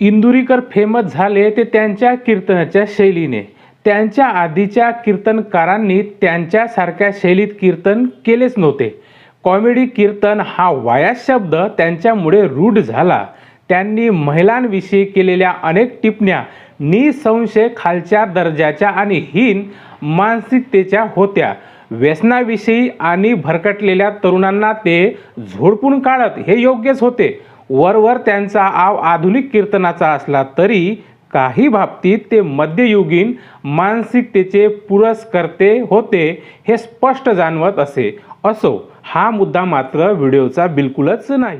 Indurikar famous झाले ते त्यांच्या कीर्तनाच्या शैलीने। त्यांच्या आधीच्या कीर्तनकारांनी त्यांच्यासारख्या शैलीत कीर्तन केलेच नव्हते। कॉमेडी कीर्तन हा वाया शब्द त्यांच्यामुळे रूढ झाला। त्यांनी महिलांविषयी केलेल्या अनेक टिप्पण्या निसंशय खालच्या दर्जाच्या आणि हीन मानसिकतेच्या होत्या। व्यसनाविषयी आणि भरकटलेल्या तरुणांना ते झोडपून काढत हे योग्यच होते। वरवर त्यांचा आव आधुनिक कीर्तनाचा असला तरी काही बाबतीत ते मध्ययुगीन मानसिकतेचे पुरस्कर्ते होते हे स्पष्ट जाणवत असो, हा मुद्दा मात्र व्हिडिओचा बिलकुलच नाही।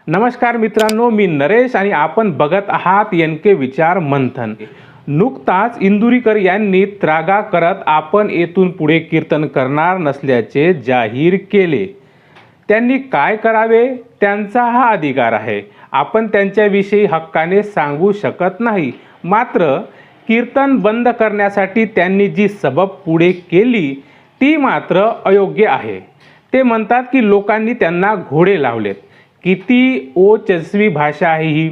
नमस्कार मित्रांनो, मी नरेश आणि आपण बघत आहात NK विचार मंथन। नुकताच इंदुरीकर यांनी त्रागा करत आपण येथून पुढे कीर्तन करणार नसल्याचे जाहीर केले। त्यांनी काय करावे त्यांचा हा अधिकार आहे, आपण त्यांच्याविषयी हक्काने सांगू शकत नाही। मात्र कीर्तन बंद करण्यासाठी त्यांनी जी सबब पुढे केली ती मात्र अयोग्य आहे। ते म्हणतात की लोकांनी त्यांना घोडे लावलेत। किती ओजस्वी भाषा आहे ही।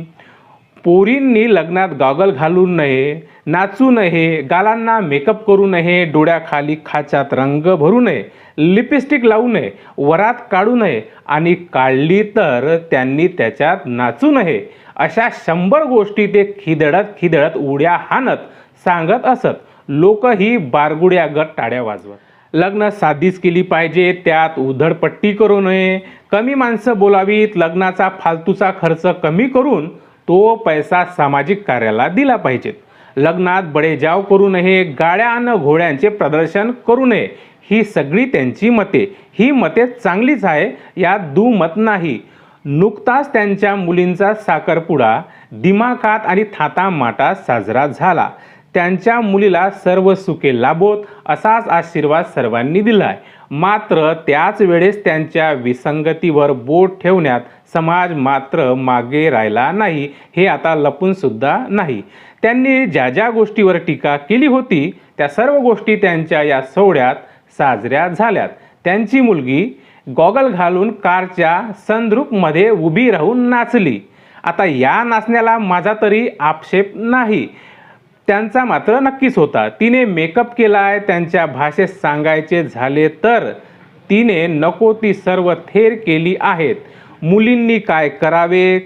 पोरींनी लग्नात गॉगल घालू नये, नाचू नये, गालांना मेकअप करू नये, डोळ्याखाली खाचात रंग भरू नये, लिपस्टिक लावू नये, वरात काढू नये आणि काढली तर त्यांनी त्याच्यात नाचू नये, अशा 100 गोष्टी ते खिदळत उड्या हाणत सांगत असत। लोक ही बारगुड्या गट टाळ्या वाजवत। लग्न साधीच केली पाहिजे, त्यात उधळपट्टी करू नये, कमी माणसं बोलावीत, लग्नाचा फालतूचा खर्च कमी करून तो पैसा सामाजिक कार्याला दिला पाहिजे, लग्नात बडेजाव करू नये, गाड्या आणि घोड्यांचे प्रदर्शन करू नये, ही सगळी त्यांची मते। ही मते चांगलीच आहे, यात दुमत नाही। नुकताच त्यांच्या मुलींचा साखरपुडा दिमाखात आणि थाटामाटात साजरा झाला। त्यांच्या मुलीला सर्व सुखे लाभोत असाच आशीर्वाद सर्वांनी दिलाय। मात्र त्याच वेळेस त्यांच्या विसंगतीवर बोट ठेवण्यात समाज मात्र मागे राहिला नाही, हे आता लपून सुद्धा नाही। त्यांनी ज्या ज्या गोष्टीवर टीका केली होती त्या सर्व गोष्टी त्यांच्या या सोहळ्यात साजऱ्या झाल्यात। त्यांची मुलगी गॉगल घालून कारच्या सनरूफमध्ये उभी राहून नाचली। आता या नाचण्याला माझा तरी आक्षेप नाही, त्यांचा मात्र नक्कीच होता। तिने मेकअप केलाय। त्यांच्या भाषेत सांगायचे झाले तर तिने नको ती सर्व थेर केली आहेत। मुलींनी काय करावे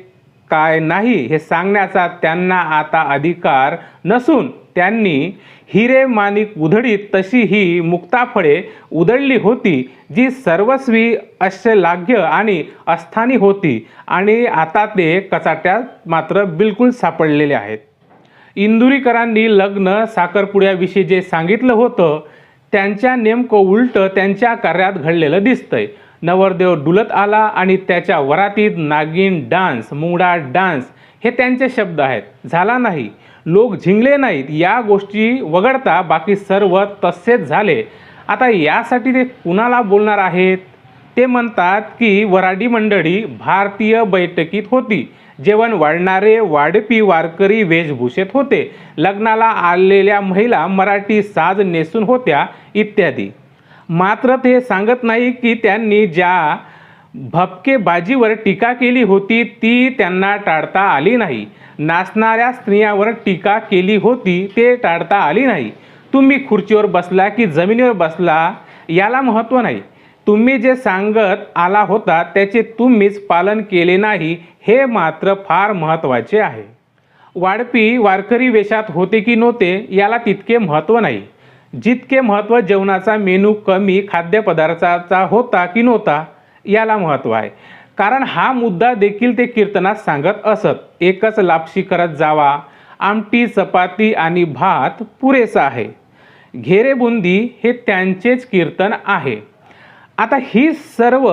काय नाही हे सांगण्याचा त्यांना आता अधिकार नसून त्यांनी हिरे माणिक उधळीत तशी ही मुक्ताफळे उधळली होती, जी सर्वस्वी अश्लाघ्य आणि अस्थानी होती आणि आता ते कचाट्यात मात्र बिलकुल सापडलेले आहेत। इंदुरीकरांनी लग्न साखरपुड्याविषयी जे सांगितलं होतं त्यांच्या नेमकं उलट त्यांच्या कार्यात घडलेलं दिसतंय। नवरदेव डुलत आला आणि त्याच्या वरातीत नागिन डान्स, मुंगडा डान्स हे त्यांचे शब्द आहेत, झाला नाही। लोक झिंगले नाहीत, या गोष्टी वगळता बाकी सर्व तसेच झाले। आता यासाठी ते कुणाला बोलणार आहेत? ते म्हणतात की वराडी मंडळी भारतीय बैठकीत होती, जेवण वाढणारे वाढपी वारकरी वेशभूषेत होते, लग्नाला आलेल्या महिला मराठी साज नेसून होत्या इत्यादी। मात्र ते सांगत नाही की त्यांनी ज्या भपकेबाजीवर टीका केली होती ती त्यांना टाळता आली नाही। नाचणाऱ्या स्त्रियांवर टीका केली होती ते टाळता आली नाही। तुम्ही खुर्चीवर बसला की जमिनीवर बसला याला महत्त्व नाही, तुम्ही जे सांगत आला होता त्याचे तुम्हीच पालन केले नाही, हे मात्र फार महत्त्वाचे आहे। वाढपी वारकरी वेशात होते की नव्हते याला तितके महत्त्व नाही, जितके महत्त्व जेवणाचा मेनू कमी खाद्यपदार्थाचा होता की नव्हता याला महत्त्व आहे। कारण हा मुद्दा देखील ते कीर्तनात सांगत असत। एकच लापशी करत जावा, आमटी चपाती आणि भात पुरेसा आहे, घेरेबुंदी हे त्यांचेच कीर्तन आहे। आता ही सर्व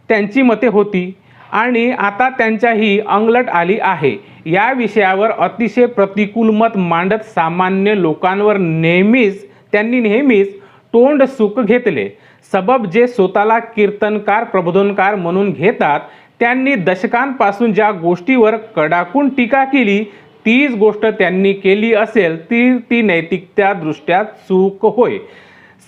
त्यांची मते होती आणि आता त्यांच्याही अंगलट आली आहे। या विषयावर अतिशय प्रतिकूल मत मांडत सामान्य लोकांवर त्यांनी नेहमीच तोंड सुख घेतले। सबब जे स्वतःला कीर्तनकार प्रबोधनकार म्हणून घेतात त्यांनी दशकांपासून ज्या गोष्टीवर कडाकून टीका केली तीच गोष्ट त्यांनी केली असेल ती नैतिकता दृष्ट्या चूक होय।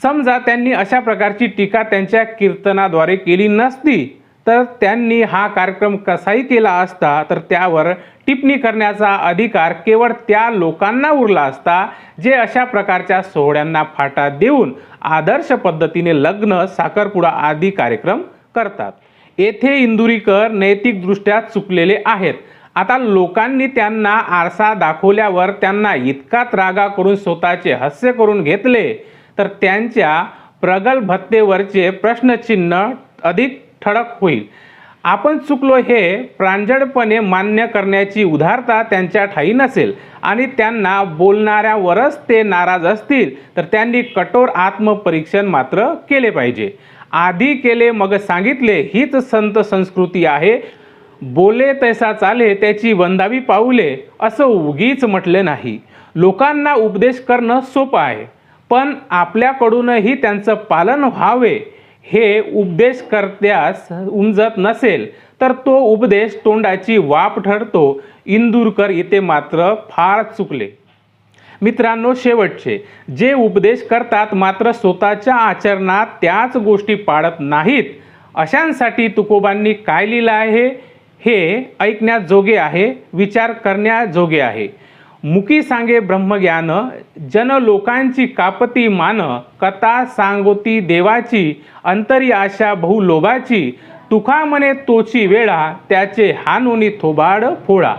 समजा त्यांनी अशा प्रकारची टीका त्यांच्या कीर्तनाद्वारे केली नसती तर त्यांनी हा कार्यक्रम कसाही केला असता तर त्यावर टिप्पणी करण्याचा अधिकार केवळ त्या लोकांना उरला असता जे अशा प्रकारच्या सोहळ्यांना फाटा देऊन आदर्श पद्धतीने लग्न, साखरपुडा आदी कार्यक्रम करतात. येथे इंदुरीकर नैतिकदृष्ट्या चुकलेले आहेत. आता लोकांनी त्यांना आरसा दाखवल्यावर त्यांना इतका त्रागा करून स्वतःचे हास्य करून घेतले तर त्यांच्या प्रगल्भतेवरचे प्रश्नचिन्ह अधिक ठळक होईल. आपण चुकलो हे प्रांजळपणे मान्य करण्याची उदारता त्यांच्या ठायी नसेल आणि त्यांना बोलणाऱ्यावरच ते नाराज असतील तर त्यांनी कठोर आत्मपरीक्षण मात्र केले पाहिजे. आधी केले मग सांगितले हीच संत संस्कृती आहे. बोले तैसा चाले त्याची वंदावी पाऊले असं उगीच म्हटले नाही. लोकांना उपदेश करणं सोपं आहे, पण आपल्याकडूनही त्यांचं पालन व्हावे. हे उपदेशकर्त्यास उमजत नसेल तर तो उपदेश तोंडाची वाफ ठरतो. इंदुरकर इथे मात्र फार चुकले. मित्रांनो, शेवटचे जे उपदेश करतात मात्र स्वतःच्या आचरणात त्याच गोष्टी पाळत नाहीत, अशांसाठी तुकोबांनी काय लिहिलं आहे हे ऐकण्याजोगे आहे, विचार करण्याजोगे आहे. मुकी सांगे ब्रह्मज्ञान, जन लोकांची कापती मान, कथा सांगोती देवाची, अंतरी आशा बहु लोभाची, तुका म्हणे तोची वेळा, त्याचे हानोनी थोबाड फोळा.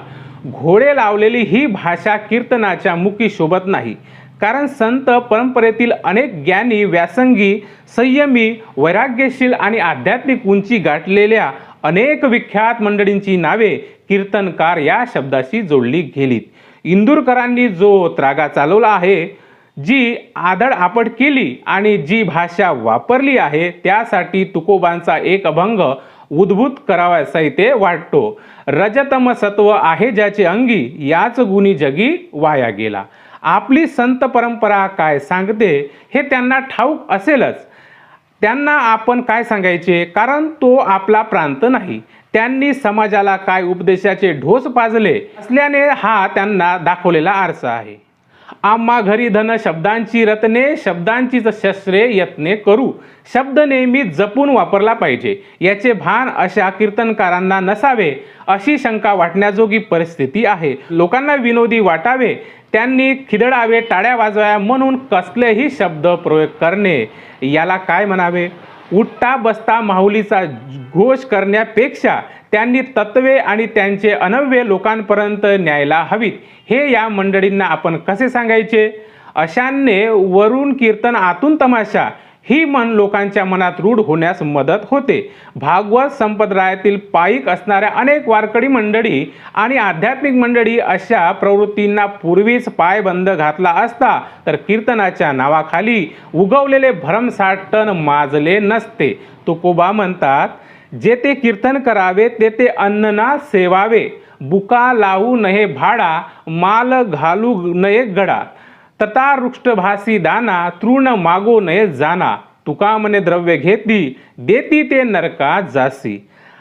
घोडे लावलेली ही भाषा कीर्तनाच्या मुखी शोभत नाही. कारण संत परंपरेतील अनेक ज्ञानी, व्यासंगी, संयमी, वैराग्यशील आणि आध्यात्मिक उंची गाठलेल्या अनेक विख्यात मंडळींची नावे कीर्तनकार या शब्दाशी जोडली गेलीत. इंदुरकरांनी जो त्रागा चालवला आहे, जी आदळआपट केली आणि जी भाषा वापरली आहे त्यासाठी तुकोबांचा एक अभंग उद्भूत करावासा इथे वाटतो. रजतम सत्व आहे ज्याचे अंगी, याच गुणी जगी वाया गेला. आपली संत परंपरा काय सांगते हे त्यांना ठाऊक असेलच. त्यांना आपण काय सांगायचे, कारण तो आपला प्रांत नाही. त्यांनी समाजाला काय उपदेशाचे ढोस पाजले असल्याने हा त्यांना दाखवलेला आरसा आहे. आम्हा घरी धन शब्दांची रत्ने, शब्दांचीच शस्त्रे यत्ने करू. शब्द नेहमी जपून वापरला पाहिजे याचे भान अशा कीर्तनकारांना नसावे अशी शंका वाटण्याजोगी परिस्थिती आहे. लोकांना विनोदी वाटावे, त्यांनी खिदळावे, टाळ्या वाजवाव्या म्हणून कसलेही शब्द प्रयोग करणे याला काय म्हणावे. उठता बसता माहुलीचा घोष करण्यापेक्षा त्यांनी तत्वे आणि त्यांचे अनव्य लोकांपर्यंत न्यायला हवीत. हे या मंडळींना आपण कसे सांगायचे. अशाने वरून कीर्तन आतून तमाशा ही मन लोकांच्या मनात रूढ होण्यास मदत होते. भागवत संप्रदायातील पायिक असणाऱ्या अनेक वारकरी मंडळी आणि आध्यात्मिक मंडळी अशा प्रवृत्तींना पूर्वीच पायबंद घातला असता तर कीर्तनाच्या नावाखाली उगवलेले भरमसाठ माजले नसते. तुकोबा म्हणतात, जेथे कीर्तन करावे तेथे अन्न ना सेवावे, बुका लावू नये भाडा, माल घालू नये गडा, तथा वृक्षभासी दाना, तृण मागो नये जाना, तुका म्हणे द्रव्य घेती, देती ते नरका जासी.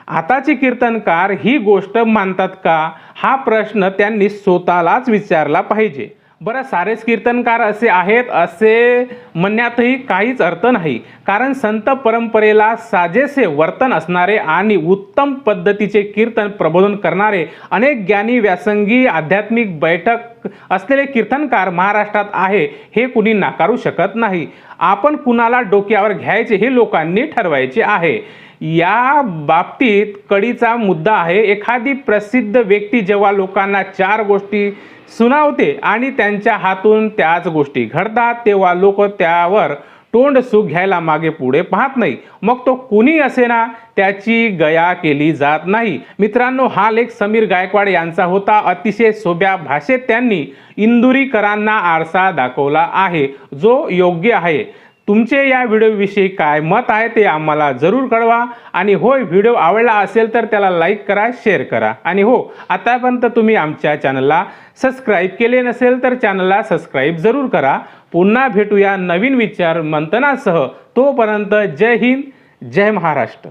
आताचे कीर्तनकार ही गोष्ट मानतात का, हा प्रश्न त्यांनी स्वतःलाच विचारला पाहिजे. बरं, सारेच कीर्तनकार असे आहेत असे म्हणण्यातही काहीच अर्थ नाही. कारण संत परंपरेला साजेसे वर्तन असणारे आणि उत्तम पद्धतीचे कीर्तन प्रबोधन करणारे अनेक ज्ञानी, व्यासंगी, आध्यात्मिक बैठक असलेले कीर्तनकार महाराष्ट्रात आहे हे कुणी नाकारू शकत नाही. आपण कुणाला डोक्यावर घ्यायचे हे लोकांनी ठरवायचे आहे. या बाबतीत कडीचा मुद्दा आहे. एखादी प्रसिद्ध व्यक्ती जेव्हा लोकांना चार गोष्टी सुनावते आणि त्यांच्या हातून त्याच गोष्टी घडतात तेव्हा लोक त्यावर तोंड सुख घ्यायला मागे पुढे पाहत नाही. मग तो कुणी असेना त्याची गया केली जात नाही. मित्रांनो, हा लेख समीर गायकवाड यांचा होता. अतिशय सोप्या भाषेत त्यांनी इंदुरीकरांना आरसा दाखवला आहे जो योग्य आहे. तुमचे या व्हिडिओविषयी काय मत आहे ते आम्हाला जरूर कळवा. आणि होय, व्हिडिओ आवडला असेल तर त्याला लाईक करा, शेअर करा. आणि हो, आतापर्यंत तुम्ही आमच्या चॅनलला सबस्क्राईब केले नसेल तर चॅनलला सबस्क्राईब जरूर करा. पुन्हा भेटूया नवीन विचार मंथनासह. तोपर्यंत जय हिंद, जय महाराष्ट्र.